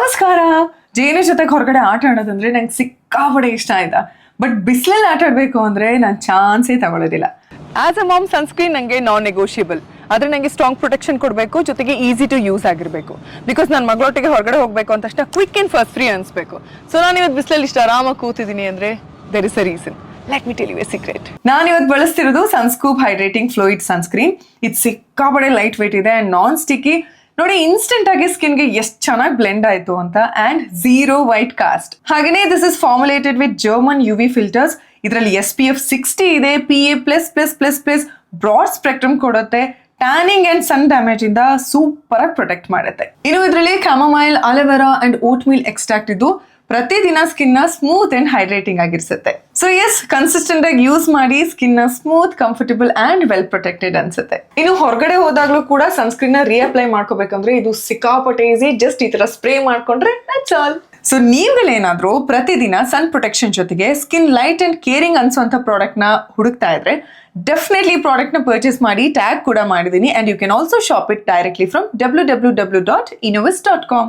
ನಮಸ್ಕಾರ. ಜೇನು ಜೊತೆಗೆ ಹೊರಗಡೆ ಆಟ ಆಡೋದಂದ್ರೆ ನಂಗೆ ಸಿಕ್ಕಾಪಡೆ ಇಷ್ಟ ಆಯ್ತಾ. ಬಟ್ ಬಿಸಿಲಲ್ಲಿ ಆಟ ಆಡಬೇಕು ಅಂದ್ರೆ ನಾನು ಚಾನ್ಸೇ ತಗೊಳ್ಳೋದಿಲ್ಲ. ಆಸ್ ಅ ಮಾಮ್ ಸನ್ಸ್ಕ್ರೀನ್ ನನಗೆ ನಾನ್ ನೆಗೋಷಿಯಬಲ್. ಆದ್ರೆ ನನಗೆ ಸ್ಟ್ರಾಂಗ್ ಪ್ರೊಟೆಕ್ಷನ್ ಕೊಡಬೇಕು, ಜೊತೆಗೆ ಈಸಿ ಟು ಯೂಸ್ ಆಗಿರಬೇಕು. ಬಿಕಾಸ್ ನನ್ನ ಮಗಳೊಟ್ಟಿಗೆ ಹೊರಗಡೆ ಹೋಗಬೇಕು ಅಂತ ತಕ್ಷಣ ಕ್ವಿಕ್ ಅಂಡ್ ಫಸ್ಟ್ ಫ್ರೀ ಅನ್ಸ್ಬೇಕು. ಸೊ ನಾನು ಇವತ್ತು ಬಿಸಿಲಲ್ಲಿ ಇಷ್ಟ ಆರಾಮಾಗಿ ಕೂತಿದ್ದೀನಿ ಅಂದ್ರೆ there is a reason. Let me tell you a secret. ನಾನು ಇವತ್ತು ಬಳಸ್ತಿರೋದು ಸನ್ಸ್ಕೂಪ್ ಹೈಡ್ರೇಟಿಂಗ್ ಫ್ಲೂಯಿಡ್ ಸನ್ಸ್ಕ್ರೀನ್. ಇದು ಸಿಕ್ಕಾಪಡೆ ಲೈಟ್ ವೇಟ್ ಇದೆ ಅಂಡ್ ನಾನ್ ಸ್ಟಿಕ್ಕಿ. ನೋಡಿ ಇನ್ಸ್ಟೆಂಟ್ ಆಗಿ ಸ್ಕಿನ್ಗೆ ಎಷ್ಟು ಚೆನ್ನಾಗಿ ಬ್ಲೆಂಡ್ ಆಯ್ತು ಅಂತ. And zero white cast. ಹಾಗೇನೆ this is formulated with German UV filters. ಇದರಲ್ಲಿ SPF 60 ಇದೆ, PA++++ ಬ್ರಾಡ್ ಸ್ಪೆಕ್ಟ್ರಮ್ ಕೊಡುತ್ತೆ. ಟ್ಯಾನಿಂಗ್ ಅಂಡ್ ಸನ್ ಡ್ಯಾಮೇಜ್ ಇಂದ ಸೂಪರ್ ಆಗಿ ಪ್ರೊಟೆಕ್ಟ್ ಮಾಡುತ್ತೆ. ಇನ್ನು ಇದರಲ್ಲಿ chamomile, aloe vera and oatmeal extract ಇದ್ದು ಪ್ರತಿದಿನ ಸ್ಕಿನ್ ನ ಸ್ಮೂತ್ ಅಂಡ್ ಹೈಡ್ರೇಟಿಂಗ್ ಆಗಿರಿಸುತ್ತೆ. ಸೊ ಎಸ್, ಕನ್ಸಿಸ್ಟೆಂಟ್ ಆಗಿ ಯೂಸ್ ಮಾಡಿ ಸ್ಕಿನ್ ನ smooth, comfortable and well protected ಅನ್ಸುತ್ತೆ. ಇನ್ನು ಹೊರಗಡೆ ಹೋದಾಗ್ಲೂ ಕೂಡ ಸನ್ಸ್ಕ್ರೀನ್ ನ ರೀಅಪ್ಲೈ ಮಾಡ್ಕೋಬೇಕಂದ್ರೆ ಇದು ಸಿಕ್ಕಾಪಟ್ಟೆ ಈಸಿ. ಜಸ್ಟ್ ಈ ತರ ಸ್ಪ್ರೇ ಮಾಡ್ಕೊಂಡ್ರೆ ದಟ್ಸ್ ಆಲ್. ಸೊ ನೀವುಗಳೇನಾದ್ರೂ ಪ್ರತಿದಿನ ಸನ್ ಪ್ರೊಟೆಕ್ಷನ್ ಜೊತೆಗೆ ಸ್ಕಿನ್ ಲೈಟ್ ಅಂಡ್ ಕೇರಿಂಗ್ ಅನ್ಸುವಂತ ಪ್ರಾಡಕ್ಟ್ ನ ಹುಡುಕ್ತಾ ಇದ್ರೆ ಡೆಫಿನೆಟ್ಲಿ ಪ್ರಾಡಕ್ಟ್ ನ ಪರ್ಚೇಸ್ ಮಾಡಿ ಟ್ಯಾಗ್ ಕೂಡ ಮಾಡಿದೀನಿ. And you can also shop it directly from www.innovis.com.